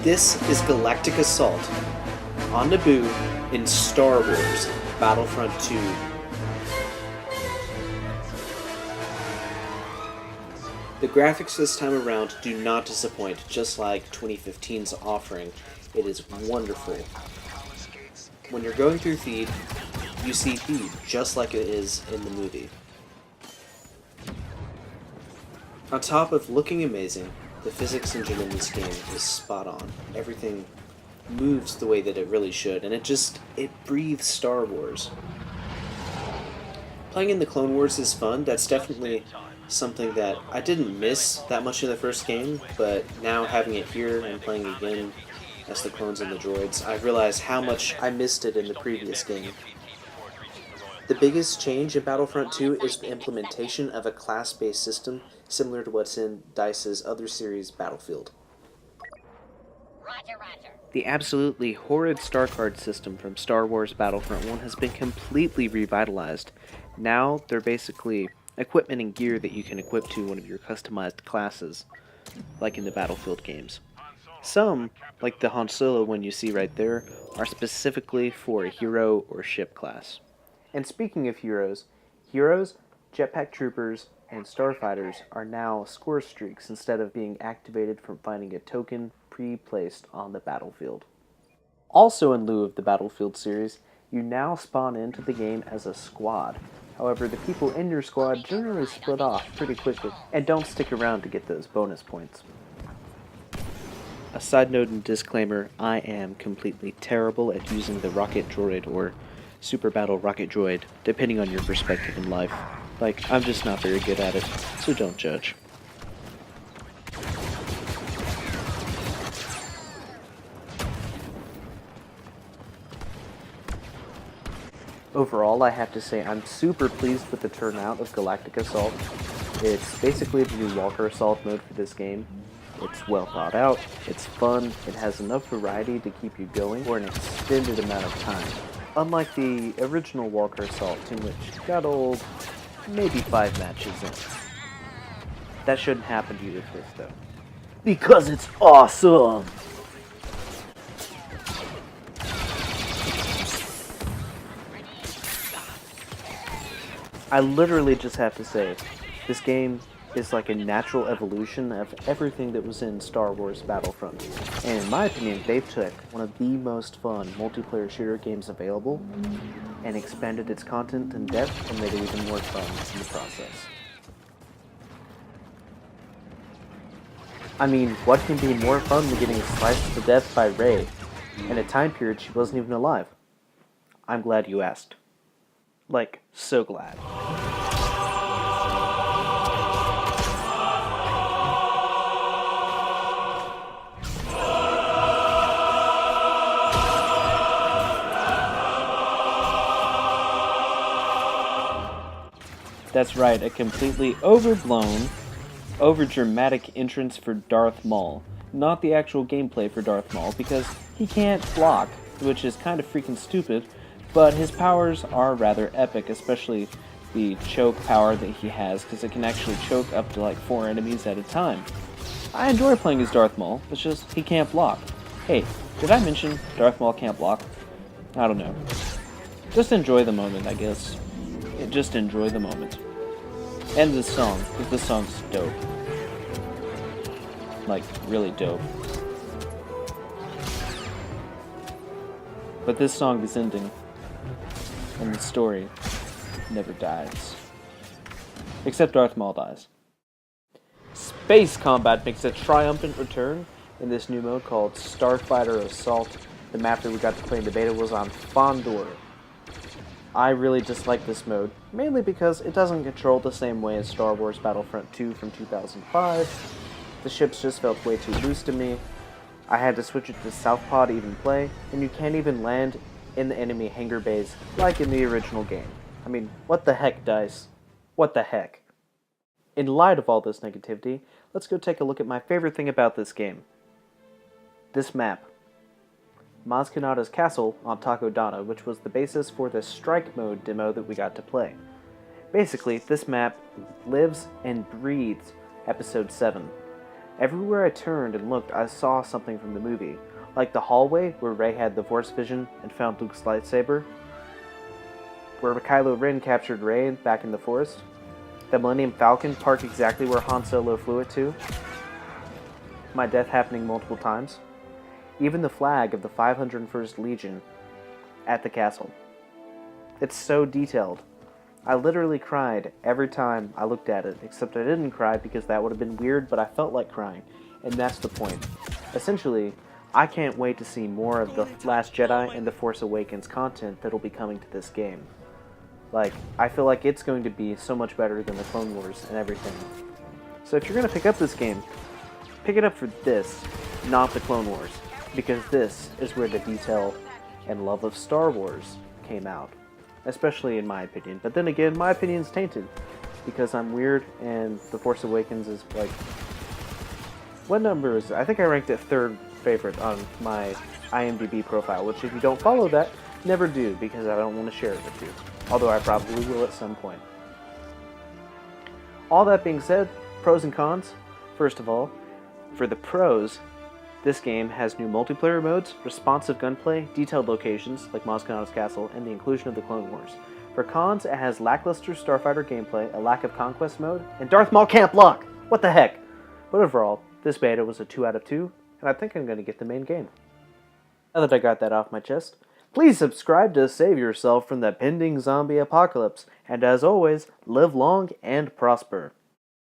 This is Galactic Assault on Naboo in Star Wars Battlefront 2. The graphics this time around do not disappoint, just like 2015's offering. It is wonderful. When you're going through Theed, you see Theed just like it is in the movie. On top of looking amazing, the physics engine in this game is spot on. Everything moves the way that it really should, and it breathes Star Wars. Playing in the Clone Wars is fun. That's definitely something that I didn't miss that much in the first game, but now having it here and playing again as the clones and the droids, I've realized how much I missed it in the previous game. The biggest change in Battlefront 2 is the implementation of a class-based system similar to what's in DICE's other series, Battlefield. Roger, roger. The absolutely horrid star card system from Star Wars Battlefront 1 has been completely revitalized. Now they're basically equipment and gear that you can equip to one of your customized classes, like in the Battlefield games. Some, like the Han Solo one you see right there, are specifically for a hero or ship class. And speaking of heroes, jetpack troopers, and starfighters are now score streaks instead of being activated from finding a token pre-placed on the battlefield. Also in lieu of the Battlefield series, you now spawn into the game as a squad. However, the people in your squad generally split off pretty quickly and don't stick around to get those bonus points. A side note and disclaimer, I am completely terrible at using the rocket droid or super battle rocket droid, depending on your perspective in life. Like, I'm just not very good at it, so don't judge. Overall, I have to say I'm super pleased with the turnout of Galactic Assault. It's basically the new Walker Assault mode for this game. It's well thought out, it's fun, it has enough variety to keep you going for an extended amount of time. Unlike the original Walker Assault, in which got old maybe 5 matches in. That shouldn't happen to you with this, though. Because it's awesome! I literally just have to say, this game is like a natural evolution of everything that was in Star Wars Battlefront. And in my opinion, they took one of the most fun multiplayer shooter games available and expanded its content and depth and made it even more fun in the process. I mean, what can be more fun than getting sliced to death by Rey in a time period she wasn't even alive? I'm glad you asked. Like, so glad. That's right, a completely overblown, overdramatic entrance for Darth Maul. Not the actual gameplay for Darth Maul, because he can't block, which is kind of freaking stupid, but his powers are rather epic, especially the choke power that he has, because it can actually choke up to like 4 enemies at a time. I enjoy playing as Darth Maul, it's just he can't block. Hey, did I mention Darth Maul can't block? I don't know. Just enjoy the moment, I guess. Just enjoy the moment. And this song, because this song's dope. Like, really dope. But this song is ending, and the story never dies. Except Darth Maul dies. Space combat makes a triumphant return in this new mode called Starfighter Assault. The map that we got to play in the beta was on Fondor. I really dislike this mode, mainly because it doesn't control the same way as Star Wars Battlefront 2 from 2005. The ships just felt way too loose to me. I had to switch it to Southpaw to even play, and you can't even land in the enemy hangar bays like in the original game. I mean, what the heck, DICE? What the heck? In light of all this negativity, let's go take a look at my favorite thing about this game. This map. Maz Kanata's castle on Takodana, which was the basis for the strike mode demo that we got to play. Basically, this map lives and breathes Episode 7. Everywhere I turned and looked, I saw something from the movie, like the hallway where Rey had the Force vision and found Luke's lightsaber, where Kylo Ren captured Rey back in the forest, the Millennium Falcon parked exactly where Han Solo flew it to, my death happening multiple times, even the flag of the 501st Legion at the castle. It's so detailed. I literally cried every time I looked at it, except I didn't cry because that would have been weird, but I felt like crying, and that's the point. Essentially, I can't wait to see more of The Last Jedi and The Force Awakens content that'll be coming to this game. Like, I feel like it's going to be so much better than the Clone Wars and everything. So if you're going to pick up this game, pick it up for this, not the Clone Wars, because this is where the detail and love of Star Wars came out. Especially in my opinion. But then again, my opinion's tainted because I'm weird and The Force Awakens is like... What number is it? I think I ranked it 3rd favorite on my IMDb profile, which if you don't follow that, never do because I don't want to share it with you. Although I probably will at some point. All that being said, pros and cons. First of all, for the pros, this game has new multiplayer modes, responsive gunplay, detailed locations like Maz Kanata's castle, and the inclusion of the Clone Wars. For cons, it has lackluster Starfighter gameplay, a lack of conquest mode, and Darth Maul can't block! What the heck? But overall, this beta was a 2 out of 2, and I think I'm going to get the main game. Now that I got that off my chest, please subscribe to save yourself from the pending zombie apocalypse, and as always, live long and prosper.